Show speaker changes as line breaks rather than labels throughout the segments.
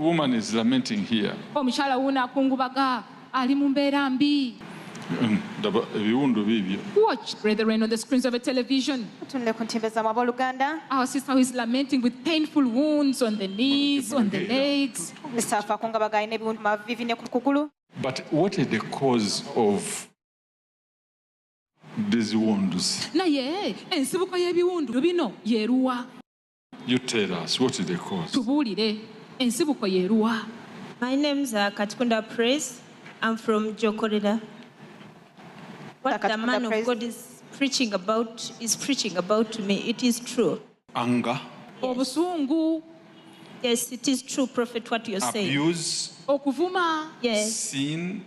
woman is lamenting here.
Omukyala wuno akungubaga ali mu mbeera mbi. Watch, brethren, on the screens of a television. Our sister who is lamenting with painful wounds on the knees, on the legs.
But what is the cause of these wounds? You tell us, what is the cause?
My name is Katikunda Praise. I'm from Jokorida. What the man of God is preaching about to me, it is true.
Anger?
Yes, it is true, Prophet, what you're saying.
Abuse?
Yes.
Sin?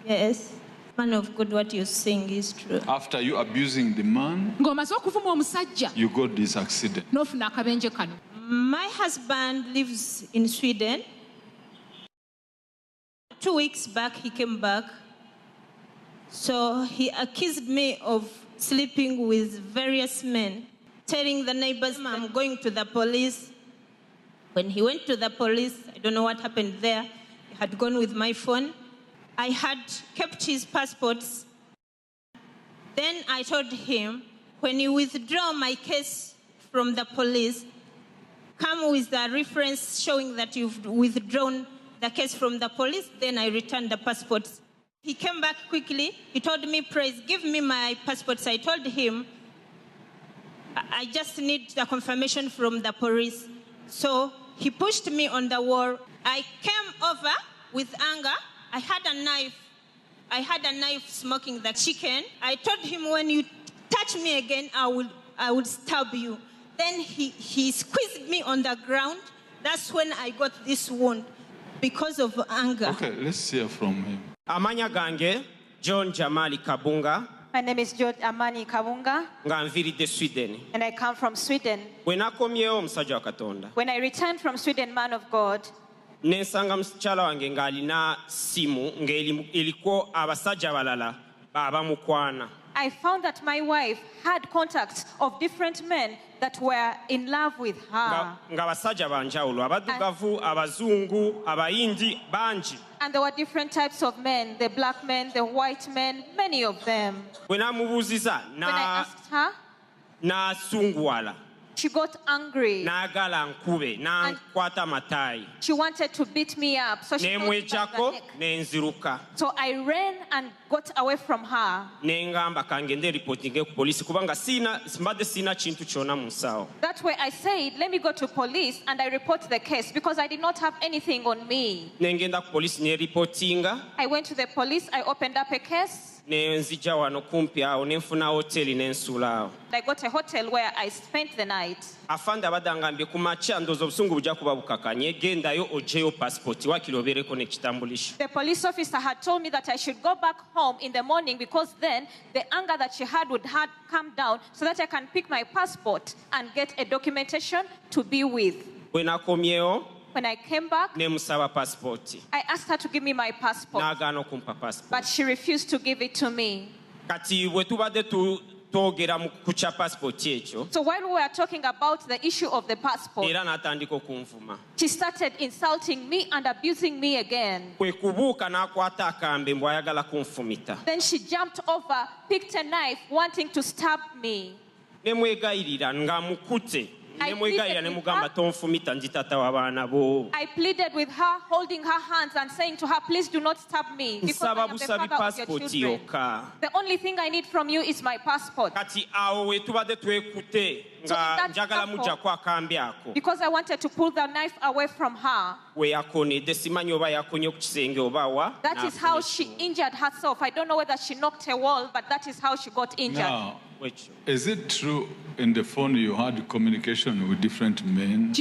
Yes. Man of God, what you're saying is true.
After you abusing the man, you got this accident.
My husband lives in Sweden. 2 weeks back, he came back. So he accused me of sleeping with various men, telling the neighbors, I'm going to the police. When he went to the police, I don't know what happened there. He had gone with my phone. I had kept his passports. Then I told him, when you withdraw my case from the police, come with a reference showing that you've withdrawn the case from the police, then I returned the passports. He came back quickly. He told me, Praise, give me my passports. I told him, I just need the confirmation from the police. So he pushed me on the wall. I came over with anger. I had a knife smoking the chicken. I told him, when you touch me again, I would stab you. Then he squeezed me on the ground. That's when I got this wound because of anger.
Okay, let's hear from him.
Amanya gange John Jamali Kabunga.
My name is George Amani Kabunga.
Nganviridde Sweden.
And I come from Sweden.
When I
returned from Sweden, man of God,
nensanga mukyala wange ng'alina simu ng'eriko abasajja balala babamukwana.
I found that my wife had contacts of different men that were in love with her.
Ng'abasajja banjawulo, abaddugavu, abazungu, abayindi bangi.
And there were different types of men, the black men, the white men, many of them.
When I
asked her,
n'asunguwala.
She got angry.
N'agala nkube, n'ankwata matayi.
She wanted to beat me up. So she
n'emwejjako n'enziruka.
So I ran and got away from her.
N'engamba kangende reportinge ku police kubanga mbadde sina kintu kyonna mu nsawo.
That way I said, let me go to police and I report the case because I did not have anything on me.
N'engenda ku police ne reportinga.
I went to the police, I opened up a case.
Nenzija wano kumpi awo nenfuna hoteli nensuula awo.
I got a hotel where I spent the night.
Afande abadde angambye ku makya ndowooza obusungu bujja kuba bukakanye gendayo oggyeyo passport wakiri obeereko n'ekitambulisho.
The police officer had told me that I should go back home in the morning because then the anger that she had would come down so that I can pick my passport and get a documentation to be with.
Bwe nakomyewo,
when I came back,
I
asked her to give me my passport. But she refused to give it to me. So while we were talking about the issue of the passport, she started insulting me and abusing me again. Then she jumped over, picked a knife, wanting to stab me. I pleaded with her, holding her hands and saying to her, please do not stab me because I am the father of your children. The only thing I need from you is my passport. Because I wanted to pull the knife away from her. That is how she injured herself. I don't know whether she knocked a wall, but that is how she got injured.
Now, is it true in the phone you had communication with different men?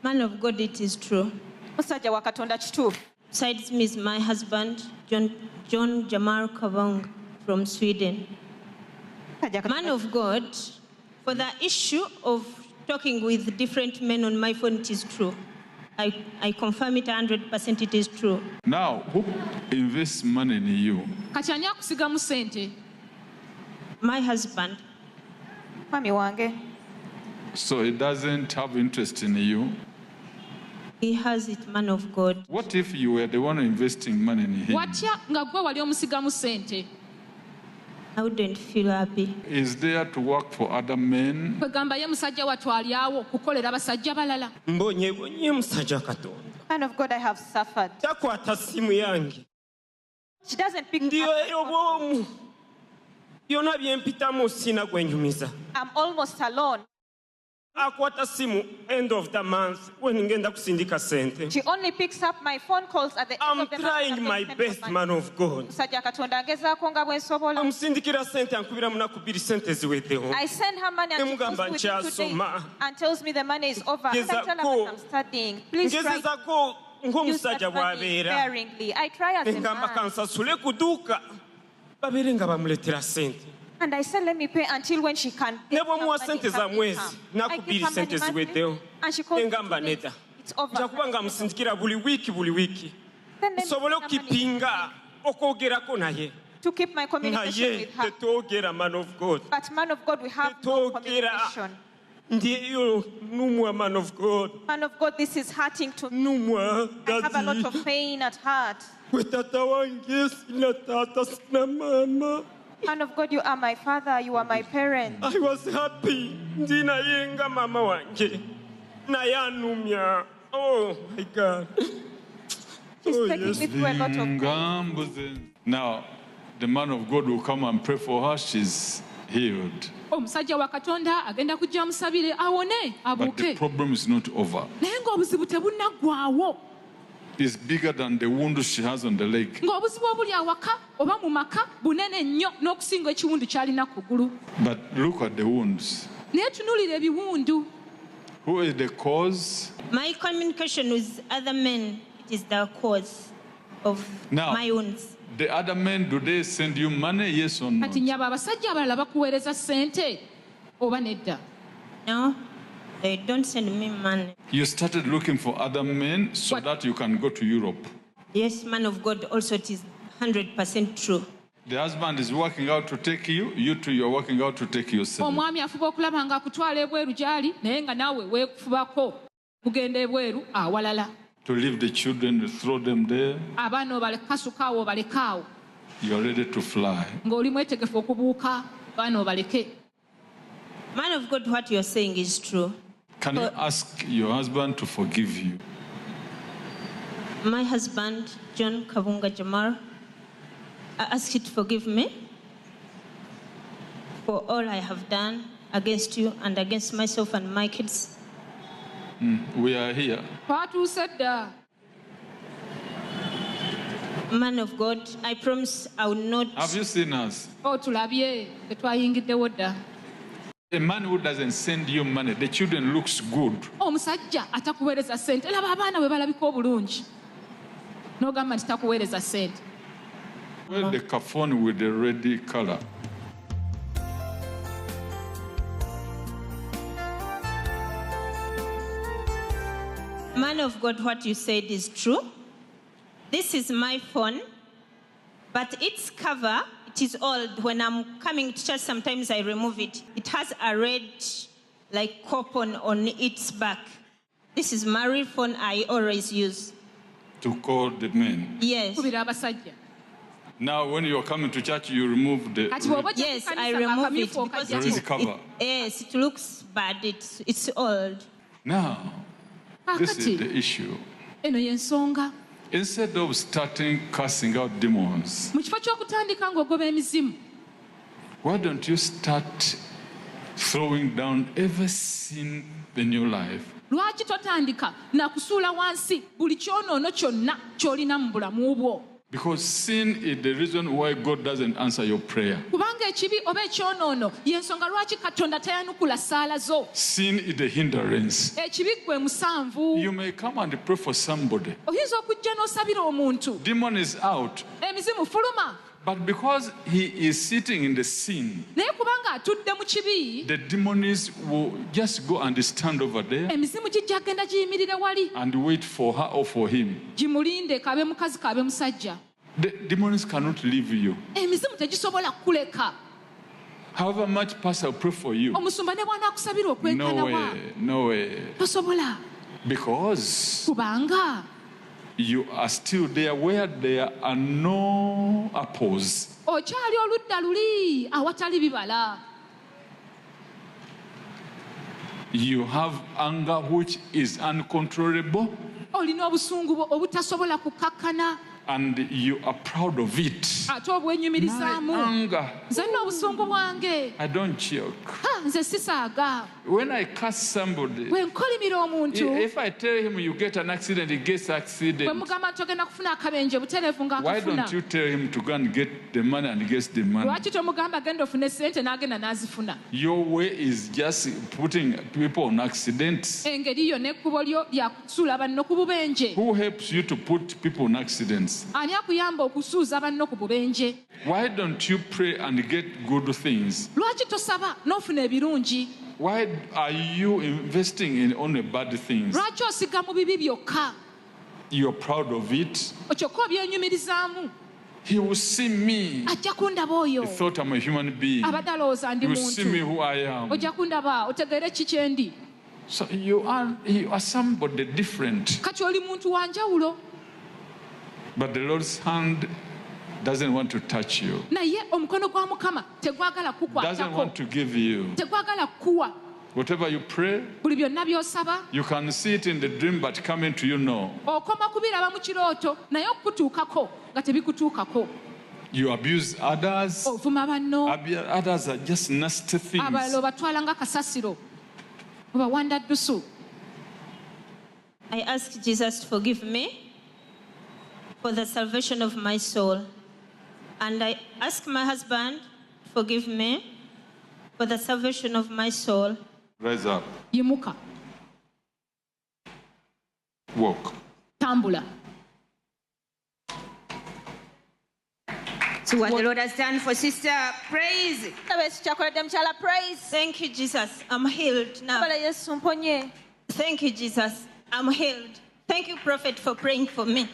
Man of God, it is true. Besides me is my husband, John Jamal Kabung from Sweden. Man of God, for the issue of talking with different men on my phone, it is true. I confirm it 100%, it is true.
Now, who invests money in you?
My husband.
So he doesn't have interest in you?
He has it, man of God.
What if you were the one investing money in him?
watya nga gwe wali omusigamu sente?
I wouldn't feel happy.
Is there to work for other men?
kwegamba ye musajja watwali awo kukolera abasajja balala.
mbonye musajja Katonda
Man of God, I have suffered.
takwata simu yange
She doesn't pick
ndiyo
up.
eyo bwomu byonna byempitamu sina gwenyumiza
I'm almost alone.
akwata simu end of the month when ngenda kusindika sente.
She only picks up my phone calls at the end
I'm
of the
trying
month.
my best, man of God.
Musajja Katonda agezaako nga bwe nsobola.
amusindikira sente ankubira munaku bbiri sente ziweddewo
I send her money and she
Nemugamba
goes within 2 days
nkyasoma.
and tells me the money is over. And I tell her
Gezaako.
that I'm studying. Please try
ngezezako
use that
ng'omusajja
money
bw'abeera
sparingly. I try as a
engamba
man.
kansasule ku dduuka babeere nga bamuleetera sente
And I said, let me pay until when she can
ne
get some
bw'omuwa
money,
sente za
some
mwezi
income.
naku
I give
bbiri
her
sente
money monthly,
ziweddewo
and she calls me
engamba
2 days.
nedda
It's over.
nja kuba nga amusindikira buli wiiki
Then let me
nsobole
get some money
okukipinga okwogerako naye
to keep my communication
naye
with her.
tetwogera man of God
But man of God, we have no
tetwogera
communication.
ndiyo numwa man of God
Man of God, this is hurting to me.
numwa
I have a lot
dadi
of pain at heart.
gwe tata wange sina taata sina maama
Man of God, you are my father, you are my parent.
I was happy ndi naye nga maama wange naye anumya oh my God
She's
Oh,
taking
yes.
me through a lot of pain.
Ngambuze. Now, the man of God will come and pray for her. She's healed.
Omusajja wa Katonda agenda kujja amusabire awone
But the
abuuke.
problem is not over.
Naye ng'obuzibu tebunaggwaawo.
It's bigger than the wound she has on the leg.
Ng'obuzibu obuli awaka oba mu maka bunene nnyo n'okusinga ekiwundu ky'alina ku ggulu.
But look at the wounds.
Naye tunuulira ebiwundu.
Who is the cause?
My communication with other men, it is the cause of
Now,
my wounds.
the other men, do they send you money? Yes or no?
Kati nnyaba abasajja abalala bakuweereza ssente oba nedda?
No, they don't send me money.
You started looking for other men so
What?
that you can go to Europe.
Yes, man of God, also it is 100% true.
The husband is working out to take you. You two, you're working out to take yourself.
Omwami afuba okulaba ng'akutwala ebweru gy'ali naye nga naawe weekufubako kugenda ebweru awalala.
To leave the children, to throw them there.
Abaana obalekasuka awo obaleke awo
You're ready to fly.
ng'oli mwetegefu okubuuka abaana obaleke.
Man of God, what you're saying is true.
Can you ask your husband to forgive you?
My husband, John Kavunga Jamal, I ask you to forgive me for all I have done against you and against myself and my kids.
We are here.
Twatuuse dda.
Man of God, I promise I will not.
Have you seen us?
Tulabye tetwayingiddewo dda.
A man who doesn't send you money, the children looks good.
Omusajja atakuweereza ssente laba abaana bwe balabika obulungi n'ogamba nti takuweereza ssente.
Well, the kafon with the red color.
Man of God, what you said is true. This is my phone, but its cover, it is old. When I'm coming to church, sometimes I remove it. It has a red, like, coupon on its back. This is my real phone I always use.
To call the men.
Yes.
Kubira abasajja.
Now, when you're coming to church, you remove the
Kati bw'oba ojja
Yes,
ku
I
kkanisa
remove it
ng'akamyufu
because
the
okajjako.
red cover.
Yes, it looks bad. It's old.
Now, this is
Kaakati
the issue.
eno y'ensonga.
Instead of starting casting out demons,
Mu kifo ky'okutandika ng'ogoba emizimu,
why don't you start throwing down every sin in your life?
lwaki totandika na kusuula wansi buli kyonoono kyonna ky'olina mu bulamu bwo?
Because sin is the reason why God doesn't answer your prayer.
Kubanga ekibi oba ekyonoono y'ensonga lwaki Katonda tayanukula ssaala zo.
Sin is the hindrance.
Ekibi gwe musanvu.
You may come and pray for somebody.
Oyinza okujja n'osabira omuntu.
Demon is out.
Emizimu fuluma.
But because he is sitting in the sin,
Naye kubanga atudde mu kibi,
the demons will just go and stand over there
emizimu gijja genda giyimirire wali.
and wait for her or for him.
Gimulinde kabe mukazi kabe musajja.
The demons cannot leave you.
Emizimu tegisobola kuleka.
However much pastor will pray for you.
omusumba ne bw'anaakusabira okwenkanawa
No way.
tosobola
Because
kubanga
you are still there where there are no apples.
okyali oludda luli awatali bibala.
You have anger which is uncontrollable,
olina obusungu obutasobola kukakkana
and you are proud of it.
ate obwenyumirizaamu.
Anger.
nze nno obusungu bwange
I don't joke.
nze sisaaga.
When I curse somebody,
bwe nkolimira omuntu
if I tell him you get an accident, he gets
bwe
accident.
mugamba nti ogenda kufuna akabenje butereevu
Why
ng'akafuna,
don't you tell him to go and get the money and gets the money?
lwaki tomugamba agenda ofune sente n'agenda n'azifuna?
Your way is just putting people on accidents.
engeri yo n'ekkubo lyo lya kusuula banno ku bubenje.
Who helps you to put people on accidents?
ani akuyamba okusuuza banno ku bubenje?
Why don't you pray and get good things?
lwaki tosaba n'ofuna ebirungi?
Why are you investing in only bad things?
lwaki osiga mu bibi byokka?
You're proud of it.
kyokka obyenyumirizaamu.
He will see me.
ajja kundaba oyo
He thought I'm a human being.
abadde alowooza ndi
You see me
muntu.
who I am.
ojja kundaba otegeere ki kye ndi.
So you are somebody different.
kati oli muntu wa njawulo.
But the Lord's hand doesn't want to touch you.
naye omukono gwa mukama tegwagala
Doesn't want
kukwatako,
to give you.
tegwagala kukuwa.
Whatever you pray,
buli byonna by'osaba
you can see it in the dream, but coming to you, no.
okoma kubiraba mu kirooto naye okukutuukako nga tebikutuukako.
You abuse others.
ovuma banno,
Others are just nasty things.
abalala obatwala nga kasasiro, obawanda ddusu.
I ask Jesus to forgive me for the salvation of my soul. And I ask my husband to forgive me for the salvation of my soul.
Rise up.
yimuka,
Walk.
tambula.
To what the Lord has done for Sister Praise.
Ndaba Yesu kyakoledde mukyala Praise.
Thank you, Jesus. I'm healed now.
Bala Yesu mponye.
Thank you, Jesus. I'm healed. Thank you, Prophet, for praying for me.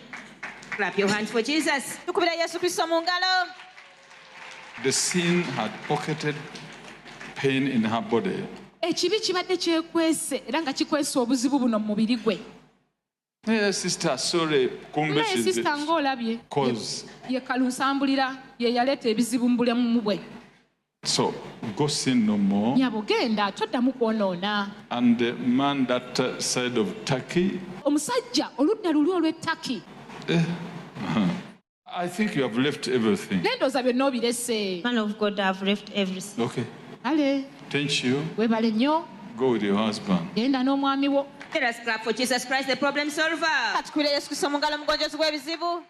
Clap your hands for Jesus.
Tukubira Yesu Kristo mu ngalo.
The sin had pocketed pain in her body.
ekibi kibadde kyekwese era nga kikwese obuzibu buno mu mubiri gwe.
Hey, sister, sorry.
naye sisita ng'olabye
Cause.
ye kalunsambulira ye yaleeta ebizibu mu bulemu bwe.
So, go sin no more.
nyabo genda toddamu kwonoona.
And the man that side of Turkey,
omusajja oludda luli olw'ettaki
I think you have left everything.
nendooza byonna obirese.
Man of God, I've left everything.
Okay.
ale
Thank you.
weebale nnyo,
Go with your husband.
genda n'omwami wo.
Let us clap for Jesus Christ, the problem solver.
Tukubira Yesu Kristo mu ngalo, omugonjoozi w'ebizibu.